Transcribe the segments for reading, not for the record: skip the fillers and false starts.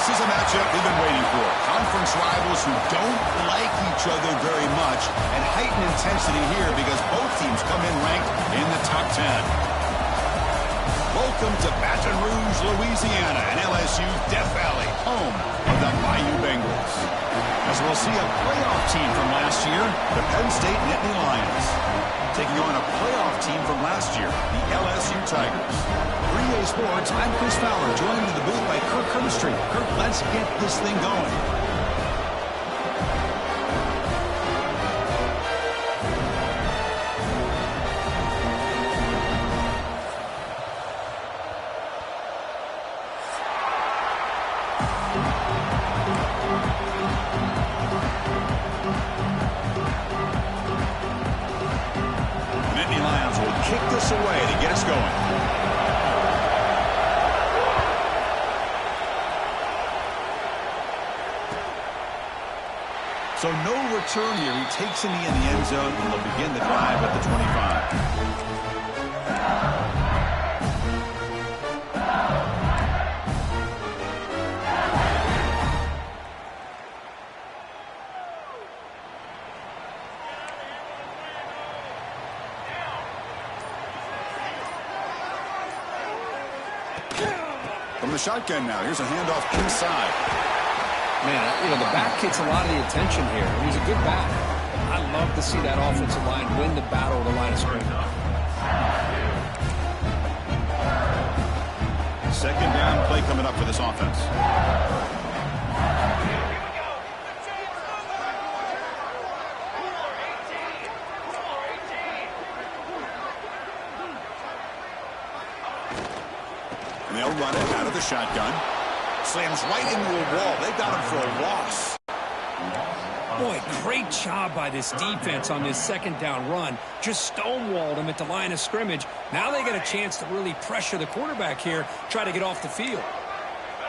This is a matchup we've been waiting for. Conference rivals who don't like each other very much, and heightened intensity here because both teams come in ranked in the top 10. Welcome to Baton Rouge, Louisiana, and LSU's Death Valley, home of the Bayou Bengals. As we'll see a playoff team from last year, the Penn State Nittany Lions, taking on a playoff team from last year, the LSU Tigers. For EA Sports, I'm Chris Fowler, joined in the booth by Kirk Herbstreit. Kirk, let's get this thing going. Away to get us going. So no return here. He takes in the end zone, and they'll begin the drive at the 25. From the shotgun now, here's a handoff inside. Man, the back gets a lot of the attention here. He's a good back. I love to see that offensive line win the battle of the line of scrimmage. Second down play coming up for this offense. And they'll run it out of the shotgun. Slams right into a wall. They got him for a loss. Boy, great job by this defense on this second down run. Just stonewalled him at the line of scrimmage. Now they get a chance to really pressure the quarterback here, try to get off the field.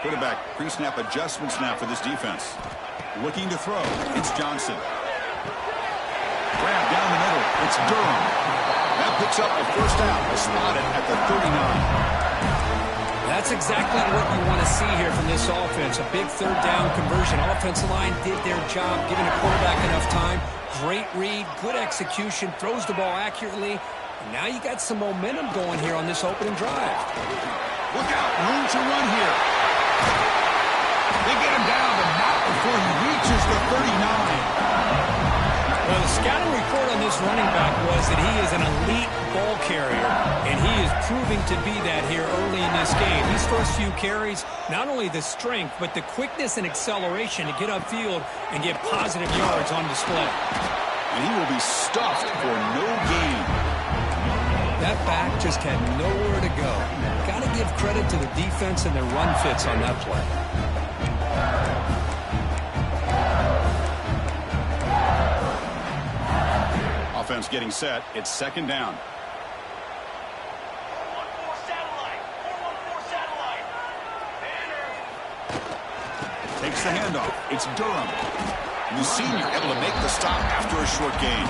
Quarterback pre-snap adjustment snap for this defense. Looking to throw. It's Johnson. Grab down the middle. It's Durham. That picks up a first down. Spotted at the 39. That's exactly what you want to see here from this offense. A big third down conversion. Offensive line did their job, giving the quarterback enough time. Great read, good execution, throws the ball accurately. And now you got some momentum going here on this opening drive. Look out, room to run here. They get him down, but not before he reaches the 39. Well, the scouting report on this running back was that he is an elite ball carrier, and he is proving to be that here early in this game. These first few carries, not only the strength, but the quickness and acceleration to get upfield and get positive yards on display. And he will be stuffed for no gain. That back just had nowhere to go. Got to give credit to the defense and their run fits on that play. Offense getting set. It's second down. Takes the handoff. It's Durham. The senior able to make the stop after a short gain.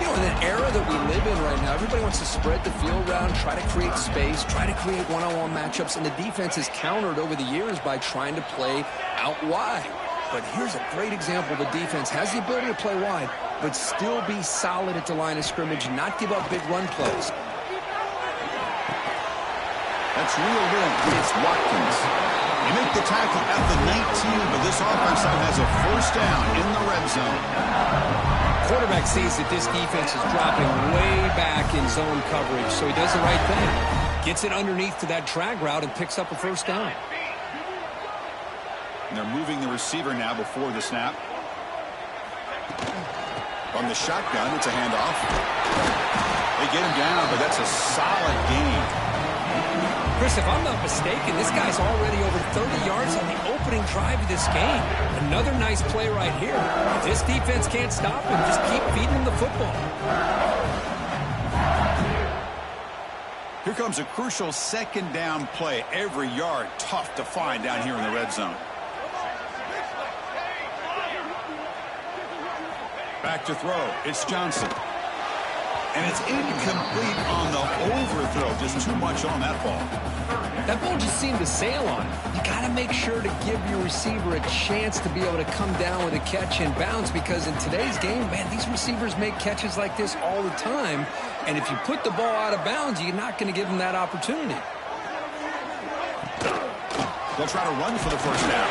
You know, in an era that we live in right now, everybody wants to spread the field around, try to create space, try to create one-on-one matchups, and the defense is countered over the years by trying to play out wide. But here's a great example. The defense has the ability to play wide, but still be solid at the line of scrimmage, not give up big run plays. That's reeled in. It's Watkins. You make the tackle at the 19, but this offense now has a first down in the red zone. Quarterback sees that this defense is dropping way back in zone coverage, so he does the right thing. Gets it underneath to that drag route and picks up a first down. And they're moving the receiver now before the snap. On the shotgun, it's a handoff. They get him down, but that's a solid gain. Chris, if I'm not mistaken, this guy's already over 30 yards on the opening drive of this game. Another nice play right here. If this defense can't stop him, just keep feeding him the football. Here comes a crucial second down play. Every yard tough to find down here in the red zone. Back to throw. It's Johnson. And it's incomplete on the overthrow. Just too much on that ball. That ball just seemed to sail on it. You got to make sure to give your receiver a chance to be able to come down with a catch and bounce, because in today's game, man, these receivers make catches like this all the time. And if you put the ball out of bounds, you're not going to give them that opportunity. They'll try to run for the first down.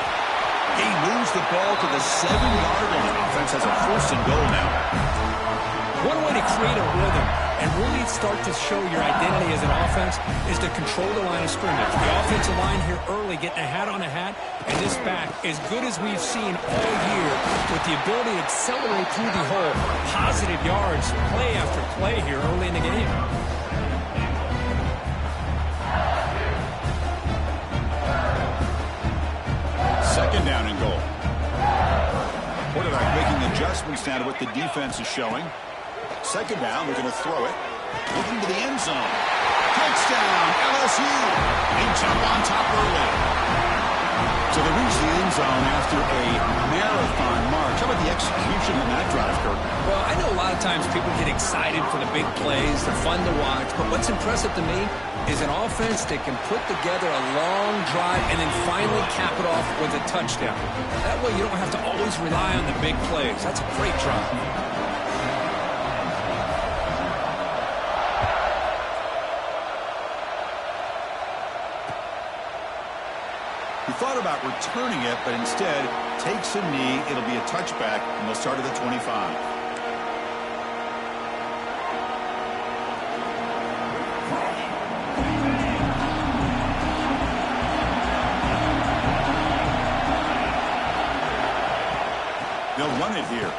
He moves the ball to the 7-yard line. Offense has a first and goal now. One way to create a rhythm and really start to show your identity as an offense is to control the line of scrimmage. The offensive line here early getting a hat on a hat, and this back, as good as we've seen all year, with the ability to accelerate through the hole, positive yards, play after play here early in the game. Second down and goal. Quarterback making adjustments now to what the defense is showing. Second down, they're going to throw it. Looking to the end zone. Touchdown, LSU. They jump on top early. So they reach the end zone after a marathon march. How about the execution in that drive, Kirk? Well, I know a lot of times people get excited for the big plays. They're fun to watch. But what's impressive to me is an offense that can put together a long drive and then finally cap it off with a touchdown. That way you don't have to always rely on the big plays. That's a great drive. He thought about returning it, but instead takes a knee. It'll be a touchback, and they'll start at the 25. They'll run it here.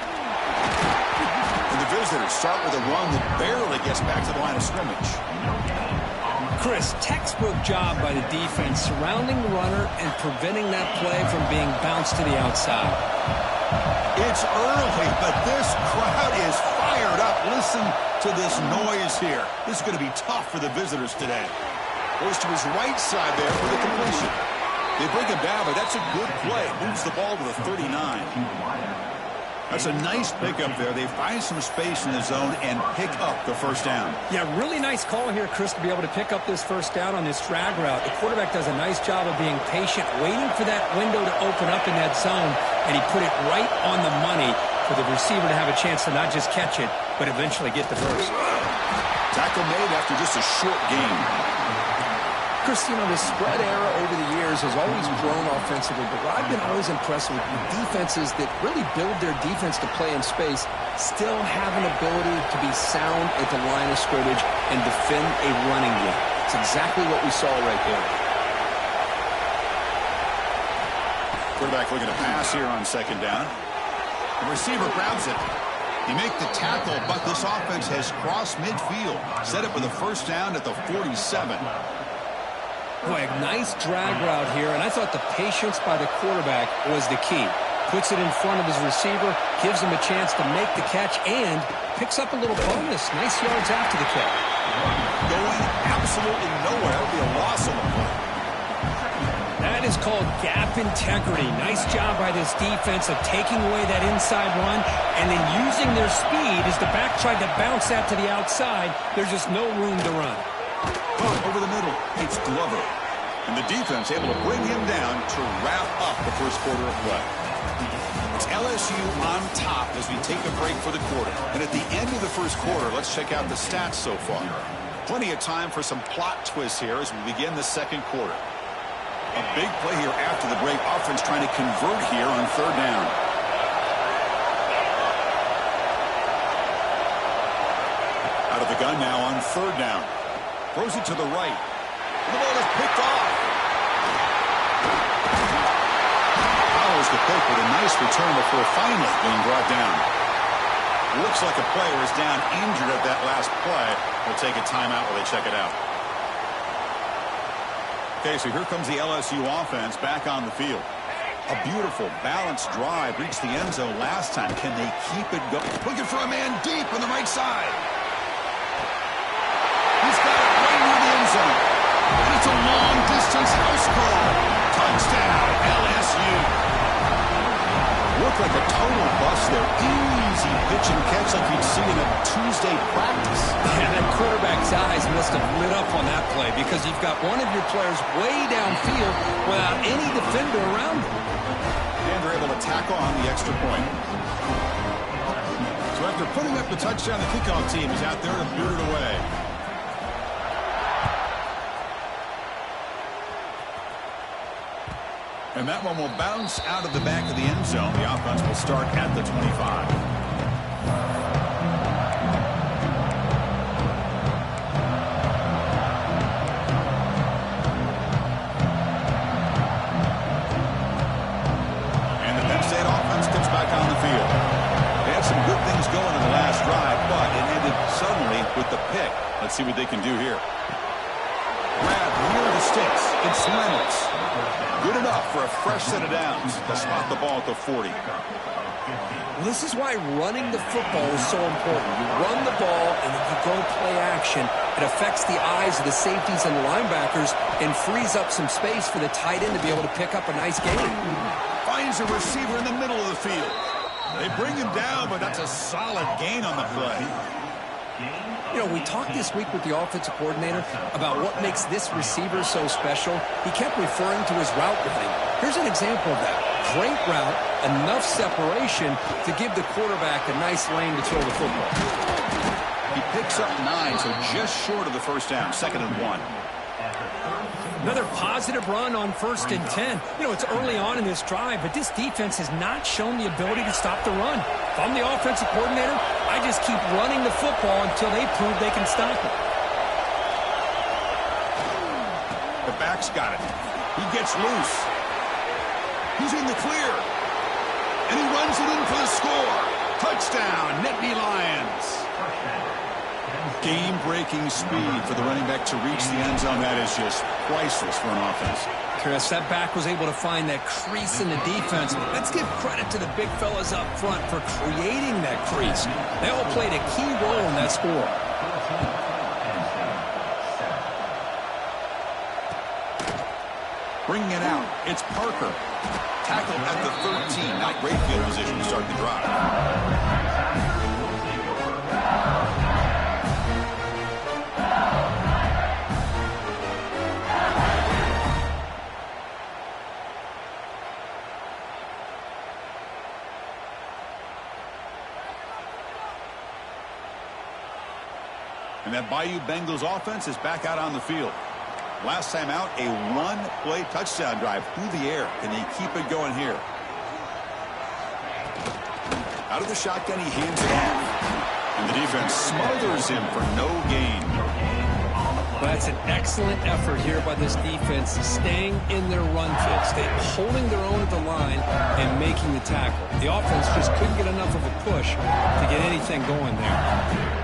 And the visitors start with a run that barely gets back to the line of scrimmage. Chris, textbook job by the defense surrounding the runner and preventing that play from being bounced to the outside. It's early, but this crowd is fired up. Listen to this noise here. This is going to be tough for the visitors today. Goes to his right side there for the completion. They bring him down, but that's a good play. Moves the ball to the 39. That's a nice pickup there. They find some space in the zone and pick up the first down. Yeah, really nice call here, Chris, to be able to pick up this first down on this drag route. The quarterback does a nice job of being patient, waiting for that window to open up in that zone, and he put it right on the money for the receiver to have a chance to not just catch it, but eventually get the first. Tackle made after just a short gain. Chris, you know, the spread era over the years has always grown offensively, but what I've been always impressed with defenses that really build their defense to play in space still have an ability to be sound at the line of scrimmage and defend a running game. It's exactly what we saw right there. Quarterback looking to pass here on second down. The receiver grabs it. He makes the tackle, but this offense has crossed midfield. Set up with a first down at the 47. Boy, a nice drag route here, and I thought the patience by the quarterback was the key. Puts it in front of his receiver, gives him a chance to make the catch, and picks up a little bonus. Nice yards after the catch. Going absolutely nowhere. That would be a loss on the play. That is called gap integrity. Nice job by this defense of taking away that inside run and then using their speed as the back tried to bounce that to the outside. There's just no room to run. Over the middle, it's Glover. And the defense able to bring him down to wrap up the first quarter of play. It's LSU on top as we take a break for the quarter. And at the end of the first quarter, let's check out the stats so far. Plenty of time for some plot twists here as we begin the second quarter. A big play here after the break. Offense trying to convert here on third down. Out of the gun now on third down. Throws it to the right. The ball is picked off. Follows the pick with a nice return before finally being brought down. Looks like a player is down injured at that last play. We'll take a timeout while they check it out. Okay, so here comes the LSU offense back on the field. A beautiful, balanced drive reached the end zone last time. Can they keep it going? Looking for a man deep on the right side. He's got it right near the end zone. And it's a long-distance house call. Touchdown, LSU. Looked like a total bust there. Easy pitch and catch like you'd see in a Tuesday practice. eyes must have lit up on that play because you've got one of your players way downfield without any defender around them. And they're able to tack on the extra point. So after putting up the touchdown, the kickoff team is out there to boot it away. And that one will bounce out of the back of the end zone. The offense will start at the 25. And the Penn State offense gets back on the field. They had some good things going in the last drive, but it ended suddenly with the pick. Let's see what they can do here. Grab near the sticks. It's Reynolds. Good enough for a fresh set of downs to spot the ball at the 40. Well, this is why running the football is so important. You run the ball and then you go play action. It affects the eyes of the safeties and the linebackers and frees up some space for the tight end to be able to pick up a nice gain. Finds a receiver in the middle of the field. They bring him down, but that's a solid gain on the play. You know, we talked this week with the offensive coordinator about what makes this receiver so special. He kept referring to his route running. Here's an example of that. Great route, enough separation to give the quarterback a nice lane to throw the football. He picks up 9, so just short of the first down, 2nd and 1. Another positive run on 1st and 10. You know, it's early on in this drive, but this defense has not shown the ability to stop the run. If I'm the offensive coordinator, I just keep running the football until they prove they can stop it. The back's got it. He gets loose. He's in the clear. And he runs it in for the score. Touchdown, Nittany Lions. Game-breaking speed for the running back to reach the end zone. That is just priceless for an offense. Chris, that back was able to find that crease in the defense. Let's give credit to the big fellas up front for creating that crease. They all played a key role in that score. Bringing it out, it's Parker. Tackled at the 13. Not great field position to start the drive. And that Bayou Bengals offense is back out on the field. Last time out, a one-play touchdown drive through the air. Can he keep it going here? Out of the shotgun, he hands it off. And the defense smothers him for no gain. Well, that's an excellent effort here by this defense, staying in their run fit, holding their own at the line and making the tackle. The offense just couldn't get enough of a push to get anything going there.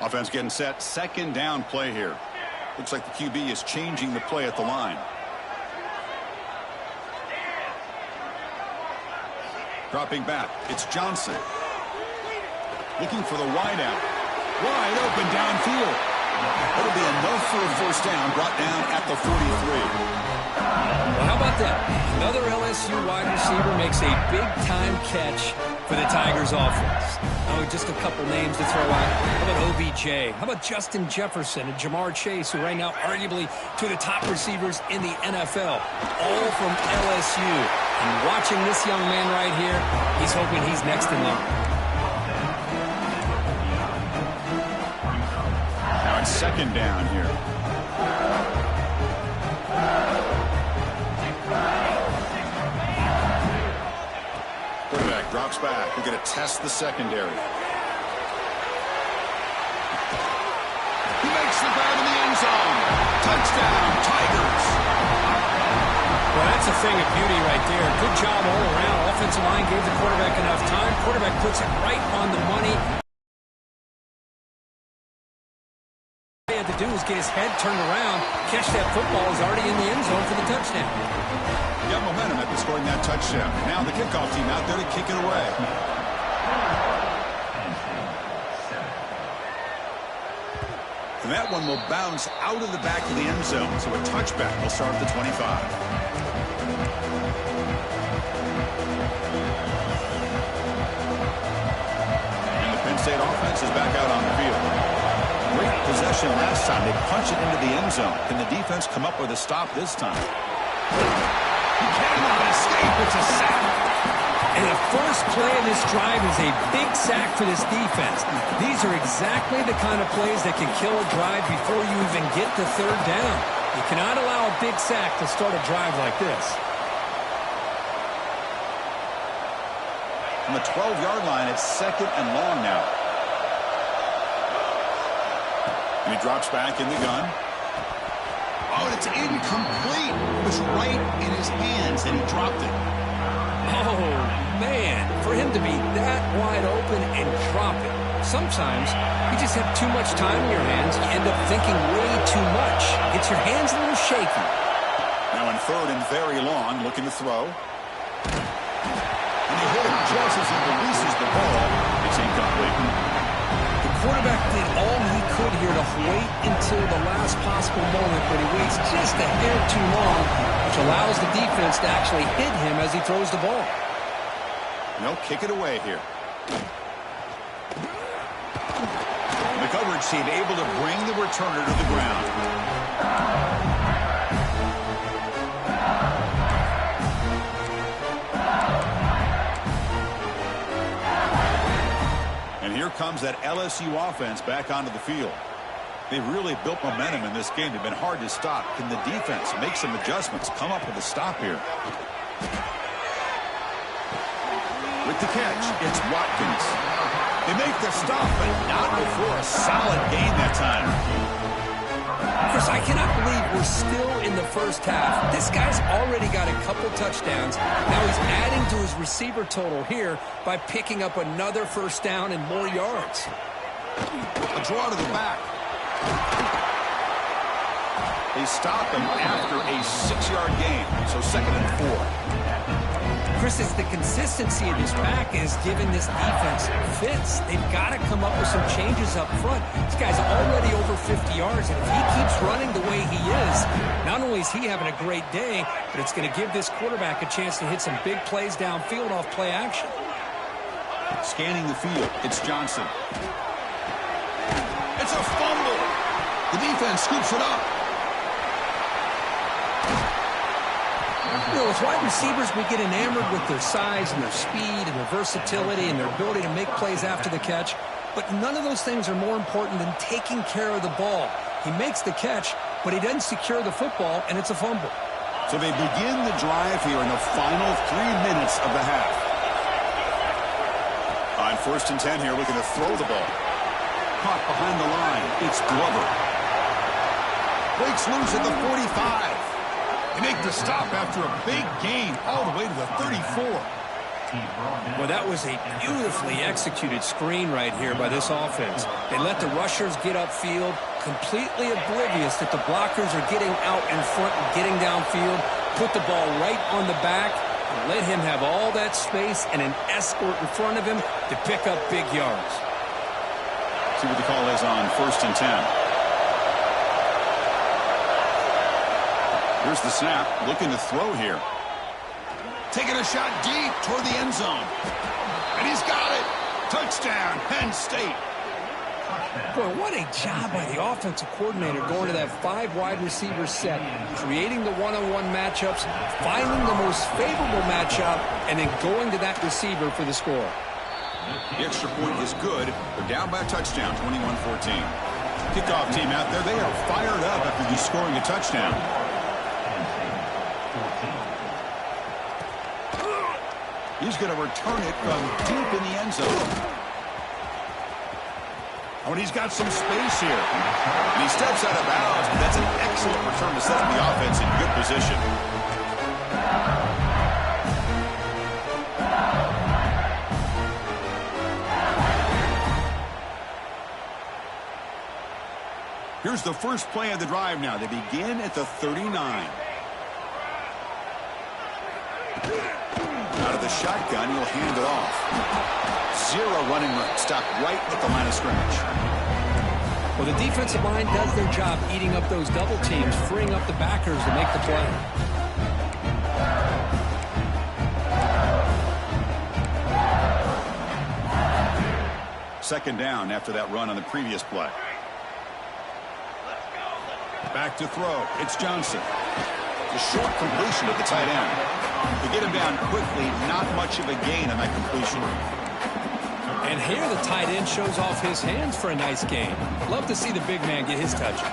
Offense getting set. 2nd down play here. Looks like the QB is changing the play at the line. Dropping back. It's Johnson. Looking for the wideout. Wide open downfield. That'll be enough for a first down. Brought down at the 43. Well, how about that? Another LSU wide receiver makes a big-time catch for the Tigers offense. Oh, just a couple names to throw out. How about OBJ? How about Justin Jefferson and Jamar Chase, who right now arguably two of the top receivers in the NFL, all from LSU. And watching this young man right here, he's hoping he's next in line. Now it's 2nd down here. Quarterback drops back. We're going to test the secondary. He makes the grab in the end zone. Touchdown, Tigers. Well, that's a thing of beauty right there. Good job all around. Offensive line gave the quarterback enough time. Quarterback puts it right on the money. All he had to do was get his head turned around, catch that football. Is already in the end zone for the touchdown. Got momentum after scoring that touchdown. Now the kickoff team out there to kick it away. And that one will bounce out of the back of the end zone. So a touchback will start at the 25. And the Penn State offense is back out on possession last time. They punched it into the end zone. Can the defense come up with a stop this time? He cannot escape. It's a sack. And the first play of this drive is a big sack for this defense. These are exactly the kind of plays that can kill a drive before you even get to third down. You cannot allow a big sack to start a drive like this. On the 12-yard line, it's 2nd and long now. And he drops back in the gun. Oh, and it's incomplete. It was right in his hands, and he dropped it. Oh, man, for him to be that wide open and drop it. Sometimes you just have too much time in your hands. You end up thinking way too much. Gets your hands a little shaky. Now in 3rd and very long, looking to throw. And he hit him just as he releases the ball. It's incomplete. The quarterback did all he could here to wait until the last possible moment, but he waits just a hair too long, which allows the defense to actually hit him as he throws the ball. And they'll kick it away here. The coverage team able to bring the returner to the ground. And here comes that LSU offense back onto the field. They've really built momentum in this game. They've been hard to stop. Can the defense make some adjustments, come up with a stop here? With the catch, it's Watkins. They make the stop, but not before a solid gain that time. Chris, I cannot believe we're still in the first half. This guy's already got a couple touchdowns. Now he's adding to his receiver total here by picking up another first down and more yards. A draw to the back. They stop him after a 6-yard gain, so 2nd and 4. Chris, it's the consistency of this back is giving this defense fits. They've got to come up with some changes up front. This guy's already over 50 yards, and if he keeps running the way he is, not only is he having a great day, but it's going to give this quarterback a chance to hit some big plays downfield off play action. Scanning the field, it's Johnson. It's a fumble. The defense scoops it up. You know, with wide receivers, we get enamored with their size and their speed and their versatility and their ability to make plays after the catch. But none of those things are more important than taking care of the ball. He makes the catch, but he doesn't secure the football, and it's a fumble. So they begin the drive here in the final 3 minutes of the half. On 1st and 10 here, looking to throw the ball. Caught behind the line. It's Glover. Breaks loose at the 45. They make the stop after a big gain all the way to the 34. Well, that was a beautifully executed screen right here by this offense. They let the rushers get upfield, completely oblivious that the blockers are getting out in front and getting downfield, put the ball right on the back, and let him have all that space and an escort in front of him to pick up big yards. See what the call is on 1st and 10. Here's the snap, looking to throw here. Taking a shot deep toward the end zone. And he's got it. Touchdown, Penn State. Boy, what a job by the offensive coordinator going to that 5 wide receiver set, creating the one-on-one matchups, finding the most favorable matchup, and then going to that receiver for the score. The extra point is good. They're down by a touchdown, 21-14. Kickoff team out there, they are fired up after scoring a touchdown. He's going to return it from deep in the end zone. Oh, and he's got some space here. And he steps out of bounds, but that's an excellent return to set the offense in good position. Here's the first play of the drive now. They begin at the 39. Out of the shotgun, he'll hand it off. 0 running room. Stopped right at the line of scrimmage. Well, the defensive line does their job eating up those double teams, freeing up the backers to make the play. Second down after that run on the previous play. Back to throw. It's Johnson. The short completion to the tight end. To get him down quickly, not much of a gain on that completion. And here the tight end shows off his hands for a nice game. Love to see the big man get his touches.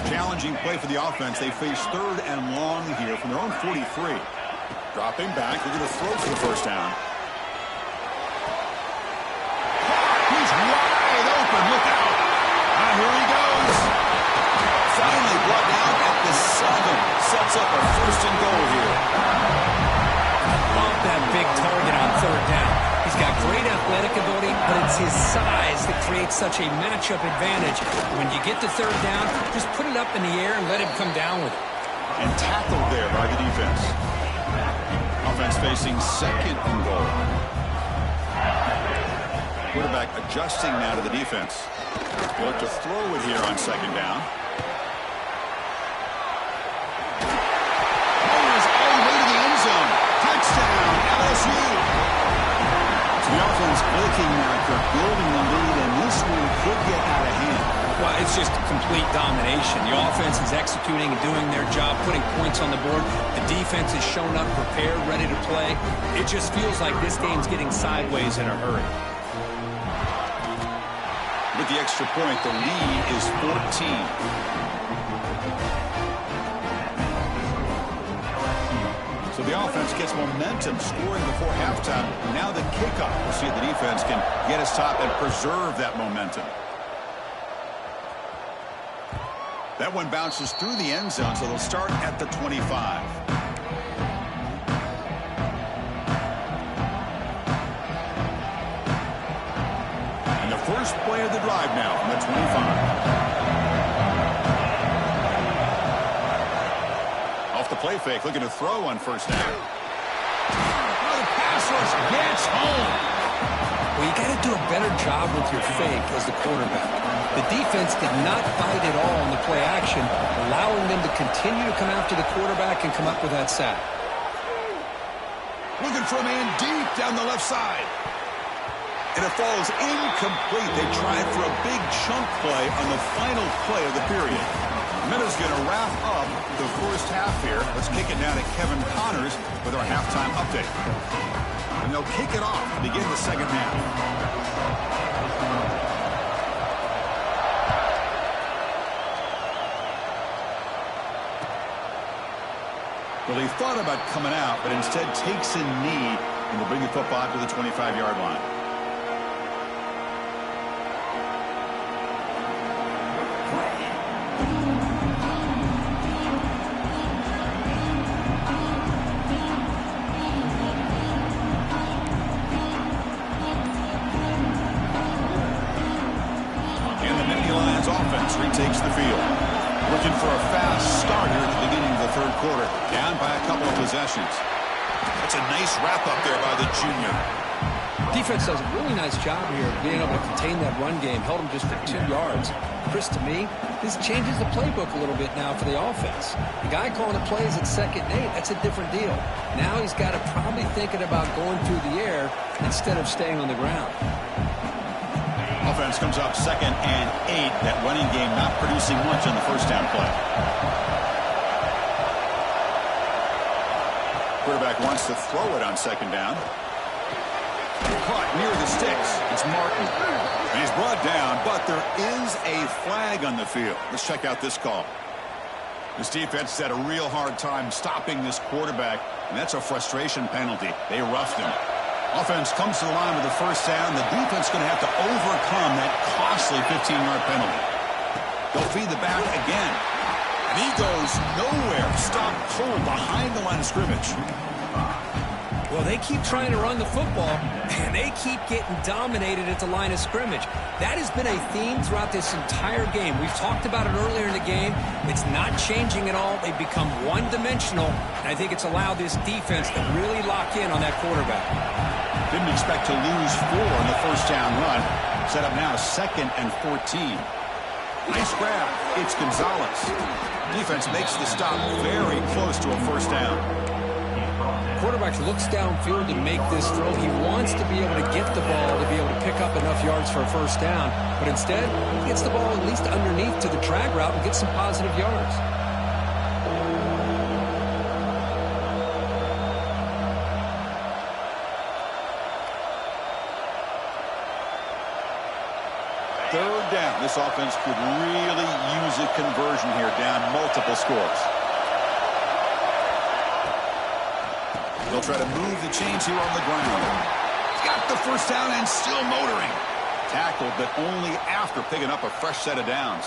Challenging play for the offense. They face 3rd and long here from their own 43. Dropping back. They're going to throw for the first down. He's wide open. Look out. Here he goes. Finally brought down at the 7. Sets up a 1st and goal here. Bump that big target on 3rd down. He's got great athletic ability, but it's his size that creates such a matchup advantage. When you get to 3rd down, just put it up in the air and let him come down with it. And tackled there by the defense. Offense facing 2nd and goal. Quarterback adjusting now to the defense. They look to throw it here on 2nd down. Touchdown, LSU. So the offense blinking now, building the lead, and this one could get out of hand. Well, it's just complete domination. The offense is executing and doing their job, putting points on the board. The defense is shown up, prepared, ready to play. It just feels like this game's getting sideways in a hurry. With the extra point, the lead is 14. So the offense gets momentum, scoring before halftime. Now the kickoff. We'll see if the defense can get us top and preserve that momentum. That one bounces through the end zone, so they'll start at the 25. And the first play of the drive now from the 25. The play fake, looking to throw on 1st down. The pass rush gets home. Well, you got to do a better job with your fake as the quarterback. The defense did not fight at all in the play action, allowing them to continue to come after the quarterback and come up with that sack. Looking for a man deep down the left side. And it falls incomplete. They tried for a big chunk play on the final play of the period. Minutes going to wrap up the first half here. Let's kick it down to Kevin Connors with our halftime update. And they'll kick it off to begin the 2nd half. Well, he thought about coming out, but instead takes a knee and will bring the football to the 25-yard line. Takes the field. Looking for a fast start here at the beginning of the 3rd quarter. Down by a couple of possessions. That's a nice wrap-up there by the junior. Defense does a really nice job here of being able to contain that run game. Held him just for 2 yards. Chris, to me, this changes the playbook a little bit now for the offense. The guy calling the plays at 2nd and 8, that's a different deal. Now he's got to probably thinking about going through the air instead of staying on the ground. Offense comes up 2nd and 8. That running game not producing much on the 1st down play. Quarterback wants to throw it on 2nd down. Caught near the sticks. It's Martin. And he's brought down, but there is a flag on the field. Let's check out this call. This defense has had a real hard time stopping this quarterback, and that's a frustration penalty. They roughed him. Offense comes to the line with the 1st down. The defense is going to have to overcome that costly 15-yard penalty. They'll feed the back again. And he goes nowhere. Stopped cold behind the line of scrimmage. Well, they keep trying to run the football, and they keep getting dominated at the line of scrimmage. That has been a theme throughout this entire game. We've talked about it earlier in the game. It's not changing at all. They've become one-dimensional, and I think it's allowed this defense to really lock in on that quarterback. Didn't expect to lose 4 on the 1st down run. Set up now 2nd and 14. Nice grab. It's Gonzalez. Defense makes the stop very close to a 1st down. Quarterback looks downfield to make this throw. He wants to be able to get the ball to be able to pick up enough enough yards for a first down, but instead, he gets the ball at least underneath to the drag route and gets some positive yards. Third down. This offense could really use a conversion here, down multiple scores. They'll try to move the chains here on the ground. He's got the first down and still motoring. Tackled, but only after picking up a fresh set of downs.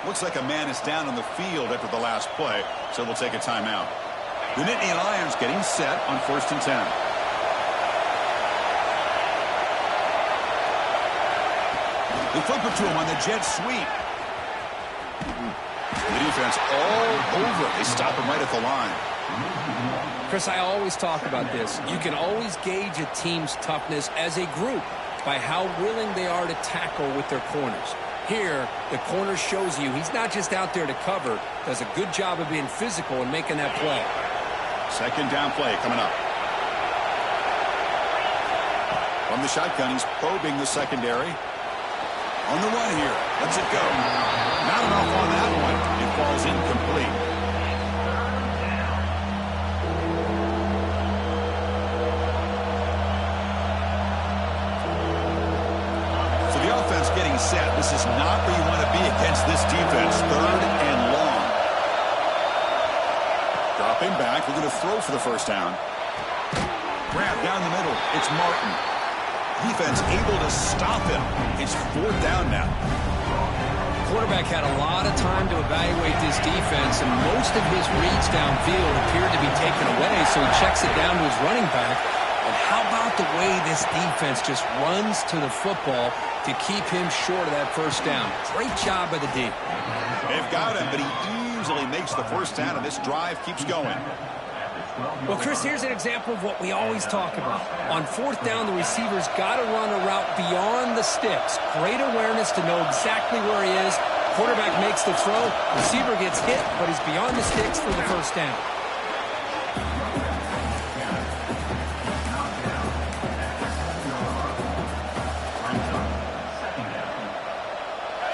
Looks like a man is down on the field after the last play, so we'll take a timeout. The Nittany Lions getting set on 1st and 10. They flip it to him on the jet sweep. The defense all over. They stop him right at the line. Chris, I always talk about this. You can always gauge a team's toughness as a group by how willing they are to tackle with their corners. Here, the corner shows you he's not just out there to cover, does a good job of being physical and making that play. Second down play coming up. From the shotgun, he's probing the secondary. On the run here. Lets it go. Not enough on that one. It falls incomplete. Getting set. This is not where you want to be against this defense. 3rd and long. Dropping back. We're going to throw for the first down. Grab down the middle. It's Martin. Defense able to stop him. It's 4th down now. Quarterback had a lot of time to evaluate this defense, and most of his reads downfield appeared to be taken away, so he checks it down to his running back. And how about the way this defense just runs to the football to keep him short of that first down? Great job by the D. They've got him, but he easily makes the first down, and this drive keeps going. Well, Chris, here's an example of what we always talk about. On 4th down, the receiver's got to run a route beyond the sticks. Great awareness to know exactly where he is. Quarterback makes the throw. Receiver gets hit, but he's beyond the sticks for the first down.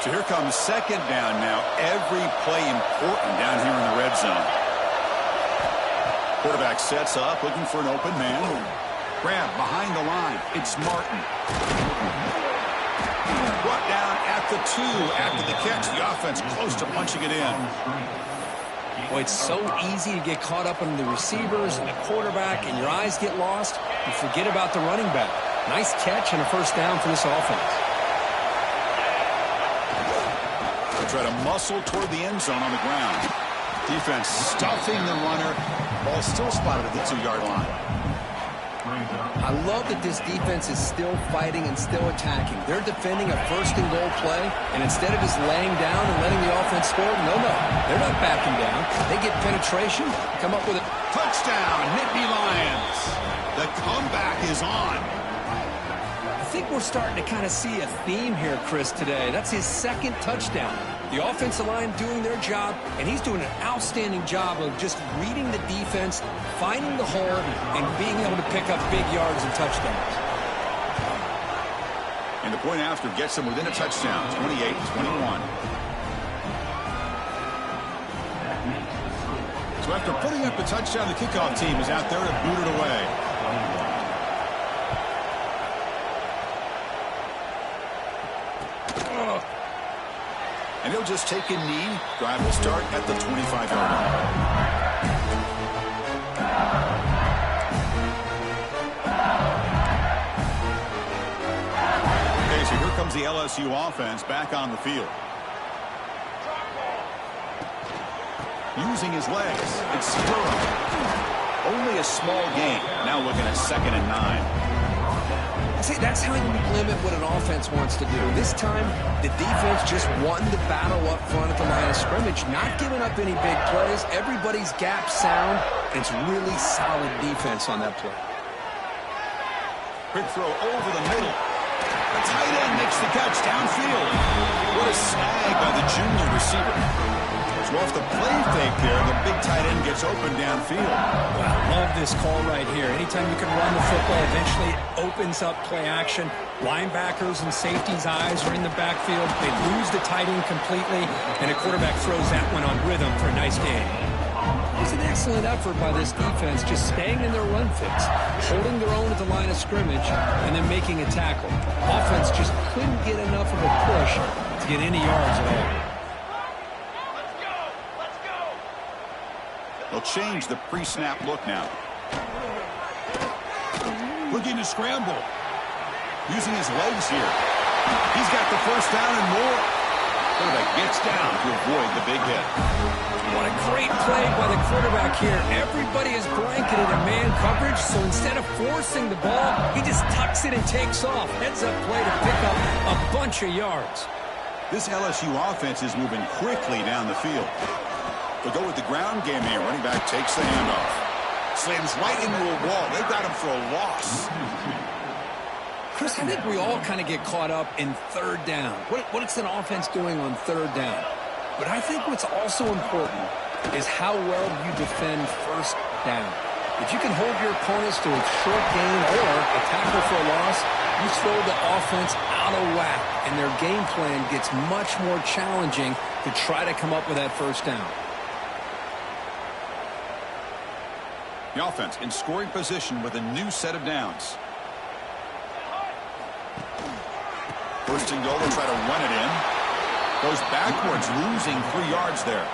So here comes second down now. Every play important down here in the red zone. Quarterback sets up, looking for an open man. Grab behind the line. It's Martin. Brought down at the 2 after the catch. The offense close to punching it in. Boy, it's so easy to get caught up in the receivers and the quarterback, and your eyes get lost. You forget about the running back. Nice catch and a first down for this offense. Try to muscle toward the end zone on the ground. Defense stuffing the runner. Ball still spotted at the 2-yard line. I love that this defense is still fighting and still attacking. They're defending a 1st and goal play, and instead of just laying down and letting the offense score, no, they're not backing down. They get penetration, come up with a touchdown, Nittany Lions. The comeback is on. I think we're starting to kind of see a theme here, Chris, today. That's his 2nd touchdown. The offensive line doing their job, and he's doing an outstanding job of just reading the defense, finding the hole, and being able to pick up big yards and touchdowns. And the point after gets them within a touchdown, 28-21. So after putting up the touchdown, the kickoff team is out there to boot it away. And he'll just take a knee. Drive will start at the 25-yard line. Okay, so here comes the LSU offense back on the field. Using his legs. It's Burrow. Only a small gain. Now looking at 2nd and 9. See, that's how you limit what an offense wants to do. This time, the defense just won the battle up front at the line of scrimmage, not giving up any big plays. Everybody's gap sound. It's really solid defense on that play. Quick throw over the middle. The tight end makes the catch downfield. What a snag by the junior receiver. So off the play fake there, the big tight end gets open downfield. Well, I love this call right here. Anytime you can run the football, eventually it opens up play action. Linebackers and safeties' eyes are in the backfield. They lose the tight end completely, and a quarterback throws that one on rhythm for a nice gain. It was an excellent effort by this defense, just staying in their run fix, holding their own at the line of scrimmage, and then making a tackle. Offense just couldn't get enough of a push to get any yards at all. They'll change the pre-snap look now. Looking to scramble. Using his legs here. He's got the first down and more. Quarterback gets down to avoid the big hit. What a great play by the quarterback here. Everybody is blanketed in man coverage, so instead of forcing the ball, he just tucks it and takes off. Heads-up play to pick up a bunch of yards. This LSU offense is moving quickly down the field. They'll go with the ground game here. Running back takes the handoff. Slams right into a wall. They've got him for a loss. Chris, I think we all kind of get caught up in third down. What is an offense doing on third down? But I think what's also important is how well you defend first down. If you can hold your opponents to a short gain or a tackle for a loss, you throw the offense out of whack, and their game plan gets much more challenging to try to come up with that first down. The offense in scoring position with a new set of downs. First and goal, they'll try to run it in. Goes backwards, losing 3 yards there.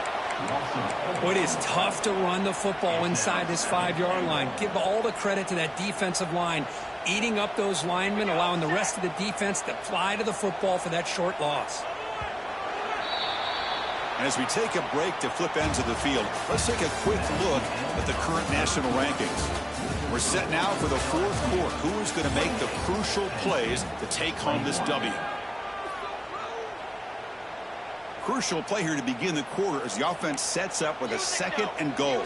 It is tough to run the football inside this 5-yard line. Give all the credit to that defensive line, eating up those linemen, allowing the rest of the defense to fly to the football for that short loss. And as we take a break to flip ends of the field, let's take a quick look at the current national rankings. We're set now for the fourth quarter. Who is going to make the crucial plays to take home this W? Crucial play here to begin the quarter as the offense sets up with a second and goal.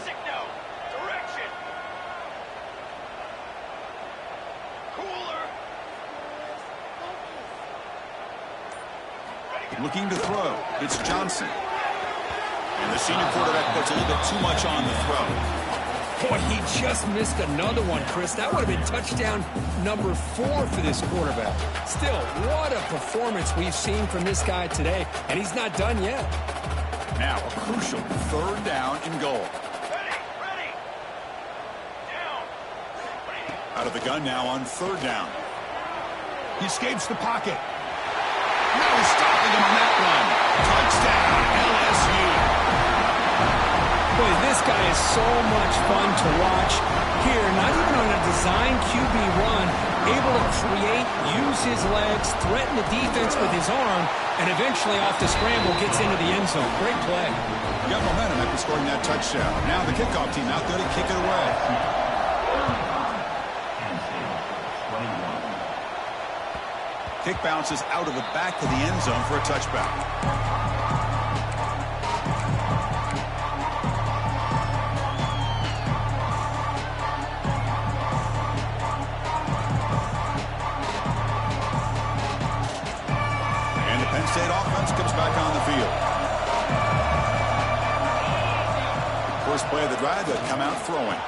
Looking to throw. It's Johnson. And the senior quarterback puts a little bit too much on the throw. Boy, he just missed another one, Chris. That would have been touchdown number 4 for this quarterback. Still, what a performance we've seen from this guy today, and he's not done yet. Now, a crucial third down and goal. Ready. Down. Out of the gun now on third down. He escapes the pocket. Now he's stopping him on that run. Touchdown, LSU. Boy, this guy is so much fun to watch here. Not even on a design QB run, able to create, use his legs, threaten the defense with his arm, and eventually off the scramble gets into the end zone. Great play. Got momentum after scoring that touchdown. Now the kickoff team out there to kick it away. Kick bounces out of the back of the end zone for a touchback. And the Penn State offense comes back on the field. First play of the drive, they come out throwing.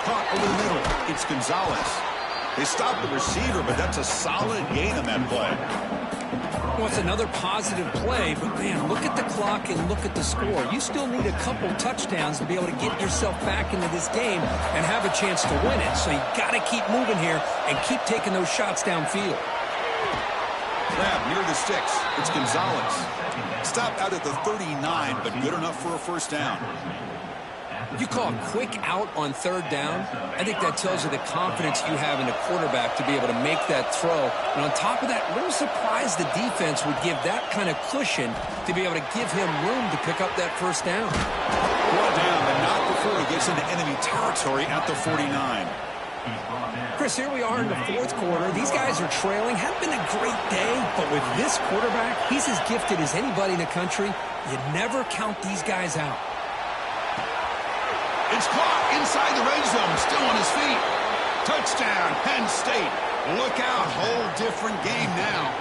Caught over the middle. It's Gonzalez. They stopped the receiver, but that's a solid gain on that play. Well, it's another positive play, but, man, look at the clock and look at the score. You still need a couple touchdowns to be able to get yourself back into this game and have a chance to win it. So you got to keep moving here and keep taking those shots downfield. Grab near the sticks. It's Gonzalez. Stopped out at the 39, but good enough for a first down. You call a quick out on third down. I think that tells you the confidence you have in the quarterback to be able to make that throw. And on top of that, a little surprised the defense would give that kind of cushion to be able to give him room to pick up that first down. Brought down, but not before he gets into enemy territory at the 49. Chris, here we are in the fourth quarter. These guys are trailing. Hasn't been a great day, but with this quarterback, he's as gifted as anybody in the country. You never count these guys out. It's caught inside the red zone, still on his feet. Touchdown, Penn State. Look out, whole different game now.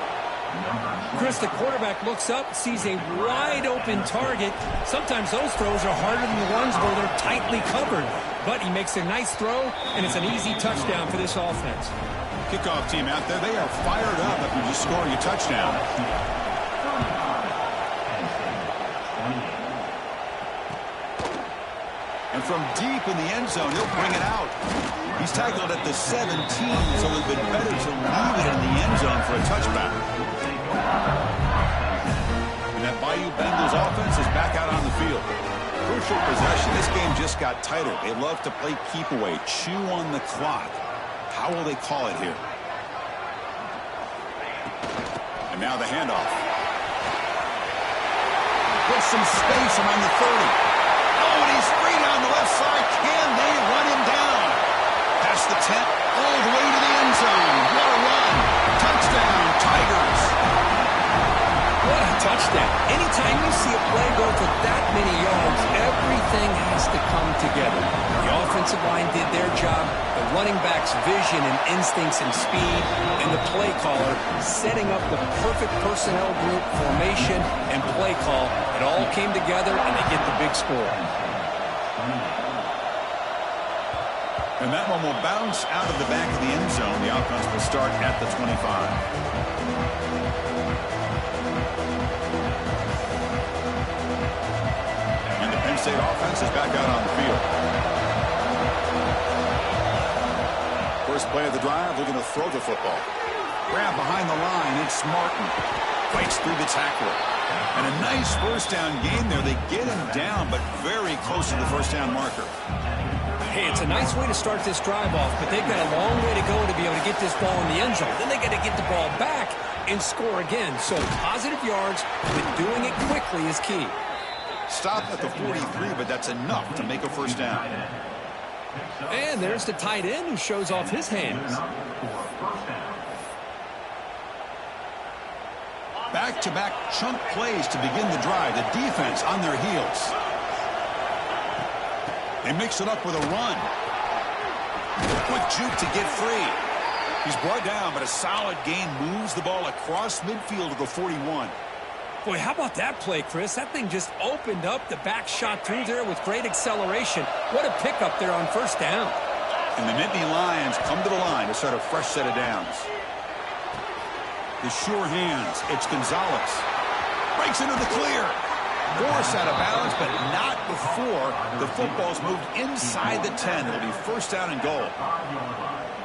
Chris, the quarterback looks up, sees a wide-open target. Sometimes those throws are harder than the ones where they're tightly covered. But he makes a nice throw, and it's an easy touchdown for this offense. Kickoff team out there, they are fired up after just scoring a touchdown. And from deep in the end zone, he'll bring it out. He's tackled at the 17, so it would have been better to leave it in the end zone for a touchback. And that Bayou Bengals offense is back out on the field. Crucial possession. This game just got tighter. They love to play keep away, chew on the clock. How will they call it here? And now the handoff. With some space around the 30. Oh, and he's free down the left side. Can they run him down? Past the 10, all the way to the end zone. What a run. Touchdown, Tigers. What a touchdown. Anytime you see a play go for that many yards, everything has to come together. The offensive line did their job, the running back's vision and instincts and speed, and the play caller setting up the perfect personnel group, formation, and play call. It all came together, and they get the big score. And that one will bounce out of the back of the end zone. The offense will start at the 25. Penn State offense is back out on the field. First play of the drive, looking to throw the football. Grab behind the line, it's Martin. Fights through the tackler. And a nice first down game there. They get him down, but very close to the first down marker. Hey, it's a nice way to start this drive off, but they've got a long way to go to be able to get this ball in the end zone. Then they got to get the ball back and score again. So positive yards, but doing it quickly is key. Stop at the 43, but that's enough to make a first down. And there's the tight end who shows off his hands. Back-to-back chunk plays to begin the drive. The defense on their heels. They mix it up with a run. Quick juke to get free. He's brought down, but a solid gain moves the ball across midfield to the 41. Boy, how about that play, Chris? That thing just opened up. The back shot through there with great acceleration. What a pickup there on first down. And the Nittany Lions come to the line to start a fresh set of downs. The sure hands. It's Gonzalez. Breaks into the clear. Force out of balance, but not before the football's moved inside the 10. It'll be first down and goal.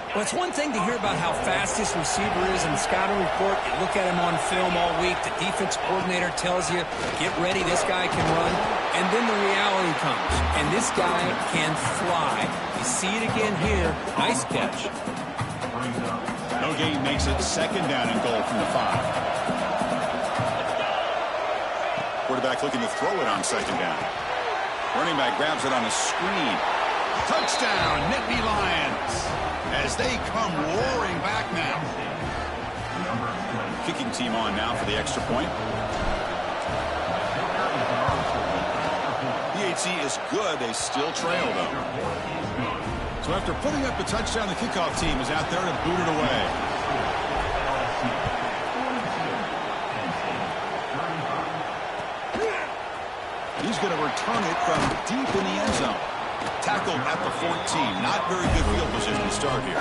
Well, it's one thing to hear about how fast this receiver is in the scouting report. You look at him on film all week. The defense coordinator tells you, get ready, this guy can run. And then the reality comes. And this guy can fly. You see it again here. Nice catch. No gain makes it second down and goal from the 5. Quarterback looking to throw it on second down. Running back grabs it on a screen. Touchdown, Nittany Lions. As they come roaring back now. Kicking team on now for the extra point. PHC is good. They still trail, though. So after putting up the touchdown, the kickoff team is out there to boot it away. He's going to return it from deep in the end zone. Tackled at the 14. Not very good field position to start here.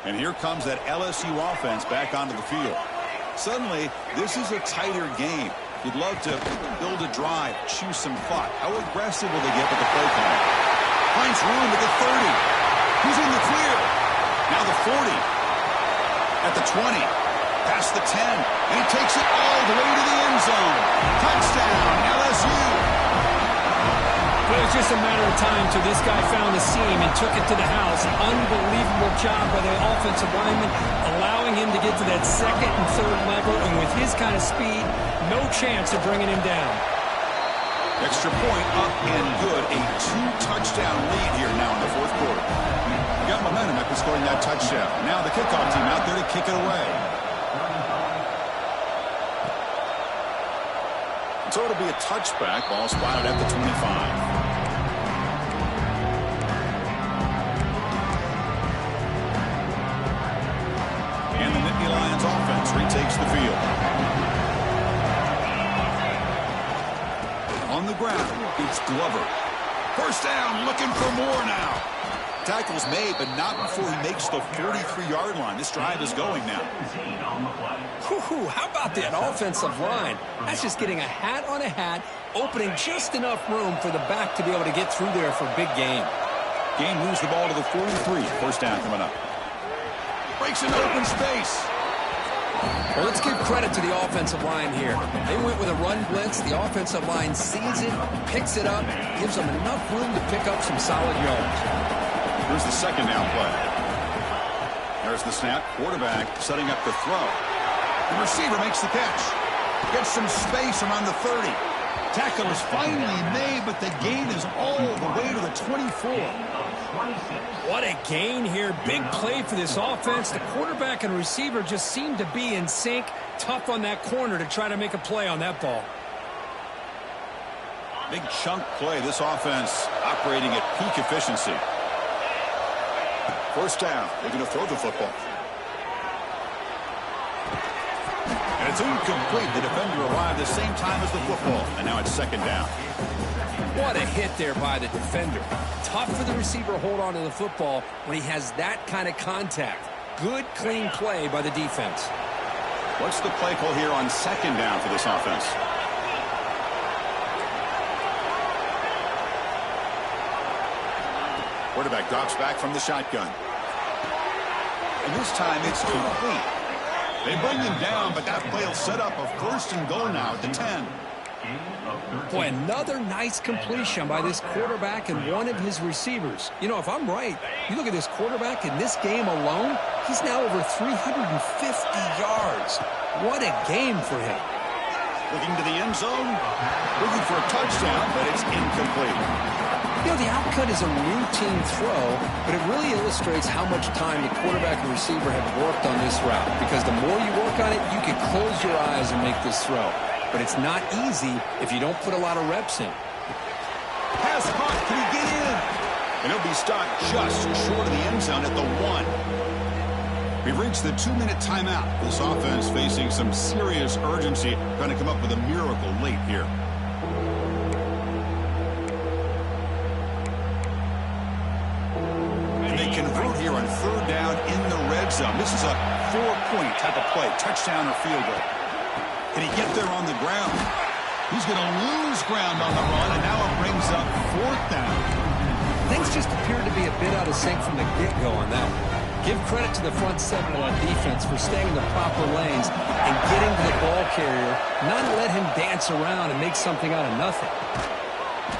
And here comes that LSU offense back onto the field. Suddenly, this is a tighter game. You'd love to build a drive, choose some clock. How aggressive will they get with the play call? Finds room at the 30. Who's in the clear? Now the 40, at the 20, past the 10, and he takes it all the way to the end zone. Touchdown, LSU. Well, it was just a matter of time till this guy found the seam and took it to the house. Unbelievable job by the offensive lineman, allowing him to get to that second and third level, and with his kind of speed, no chance of bringing him down. Extra point up and good. A 2-touchdown lead here now in the fourth quarter. Got momentum after scoring that touchdown. Now the kickoff team out there to kick it away. So it'll be a touchback. Ball spotted at the 25. Lions offense retakes the field. On the ground, it's Glover. First down, looking for more now. Tackle's made, but not before he makes the 43-yard line. This drive is going now. How about that offensive line? That's just getting a hat on a hat, opening just enough room for the back to be able to get through there for a big gain. Gain moves the ball to the 43. First down coming up. Breaks into open space. Well, let's give credit to the offensive line here. They went with a run blitz. The offensive line sees it, picks it up, gives them enough room to pick up some solid yards. Here's the second down play. There's the snap. Quarterback setting up the throw. The receiver makes the catch. Gets some space around the 30. Tackle is finally made, but the gain is all the way to the 24. What a gain here. Big play for this offense. The quarterback and receiver just seem to be in sync. Tough on that corner to try to make a play on that ball. Big chunk play. This offense operating at peak efficiency. First down. They're going to throw the football. And it's incomplete. The defender arrived the same time as the football. And now it's second down. What a hit there by the defender. Tough for the receiver to hold on to the football when he has that kind of contact. Good, clean play by the defense. What's the play call here on second down for this offense? Quarterback drops back from the shotgun. And this time it's complete. They bring him down, but that play will set up a first and goal now at the 10. Boy, another nice completion by this quarterback and one of his receivers. You know, if I'm right, you look at this quarterback in this game alone, he's now over 350 yards. What a game for him. Looking to the end zone, looking for a touchdown, but it's incomplete. You know, the outcut is a routine throw, but it really illustrates how much time the quarterback and receiver have worked on this route. Because the more you work on it, you can close your eyes and make this throw. But it's not easy if you don't put a lot of reps in. Pass caught. Can he get in? And he'll be stopped just short of the end zone at the 1. We've reached the 2-minute timeout. This offense facing some serious urgency, trying to come up with a miracle late here. And they convert here on third down in the red zone. This is a 4-point type of play, touchdown or field goal. Can he get there on the ground? He's going to lose ground on the run, and now it brings up fourth down. Things just appear to be a bit out of sync from the get-go on that one. Give credit to the front seven of that defense for staying in the proper lanes and getting to the ball carrier, not let him dance around and make something out of nothing.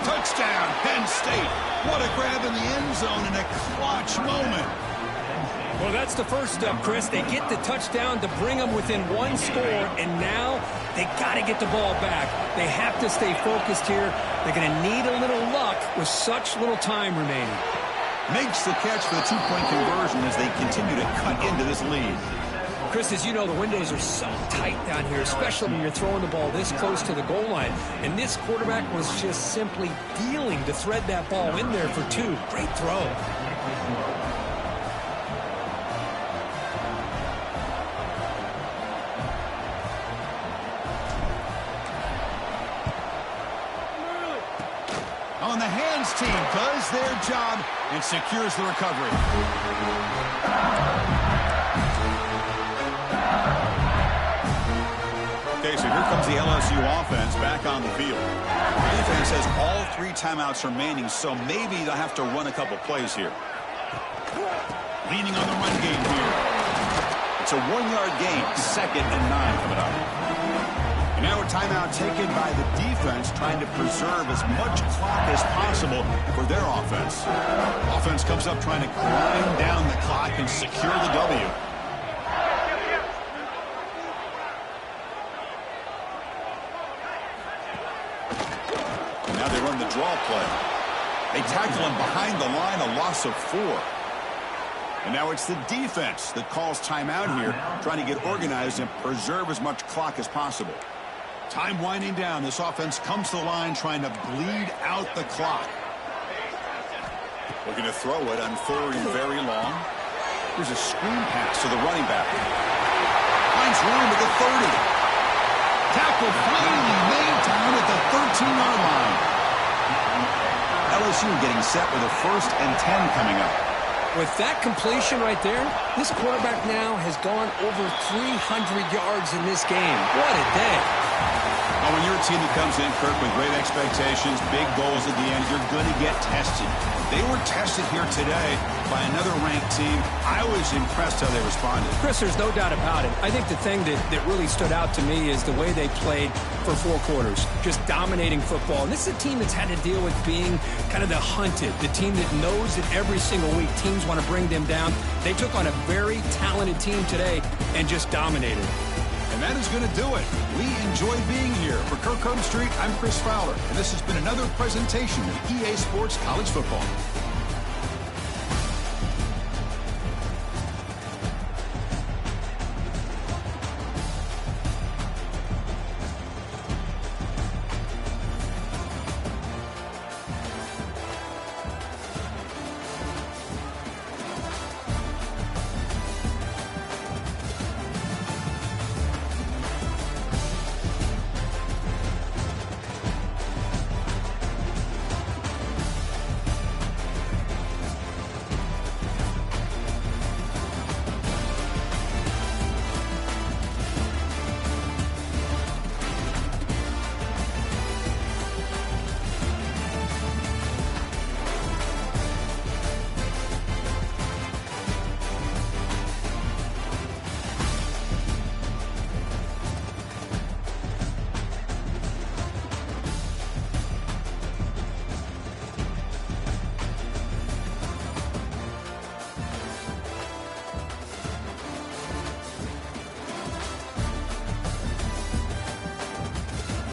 Touchdown, Penn State. What a grab in the end zone in a clutch moment. Well, that's the first step, Chris. They get the touchdown to bring them within one score, and now they got to get the ball back. They have to stay focused here. They're going to need a little luck with such little time remaining. Makes the catch for the 2-point conversion as they continue to cut into this lead. Chris, as you know, the windows are so tight down here, especially when you're throwing the ball this close to the goal line. And this quarterback was just simply dealing to thread that ball in there for 2. Great throw. On the hands team does their job and secures the recovery. Okay, so here comes the LSU offense back on the field. The defense has all 3 timeouts remaining, so maybe they'll have to run a couple plays here. Leaning on the run game here. It's a 1-yard gain, 2nd and 9 coming up. And now a timeout taken by the defense, trying to preserve as much clock as possible for their offense. Offense comes up trying to grind down the clock and secure the W. And now they run the draw play. They tackle him behind the line, a loss of 4. And now it's the defense that calls timeout here, trying to get organized and preserve as much clock as possible. Time winding down. This offense comes to the line trying to bleed out the clock. Looking to throw it on 3rd and very long. Here's a screen pass to the running back. Finds room at the 30. Tackle finally made down at the 13-yard line. LSU getting set with a 1st and 10 coming up. With that completion right there, this quarterback now has gone over 300 yards in this game. What a day. Well, when you're a team that comes in, Kirk, with great expectations, big goals at the end, you're going to get tested. They were tested here today by another ranked team. I was impressed how they responded. Chris, there's no doubt about it. I think the thing that really stood out to me is the way they played for 4 quarters, just dominating football. And this is a team that's had to deal with being kind of the hunted, the team that knows that every single week teams want to bring them down. They took on a very talented team today and just dominated. And that is going to do it. We enjoyed being here. For Kirk Street, I'm Chris Fowler, and this has been another presentation of EA Sports College Football.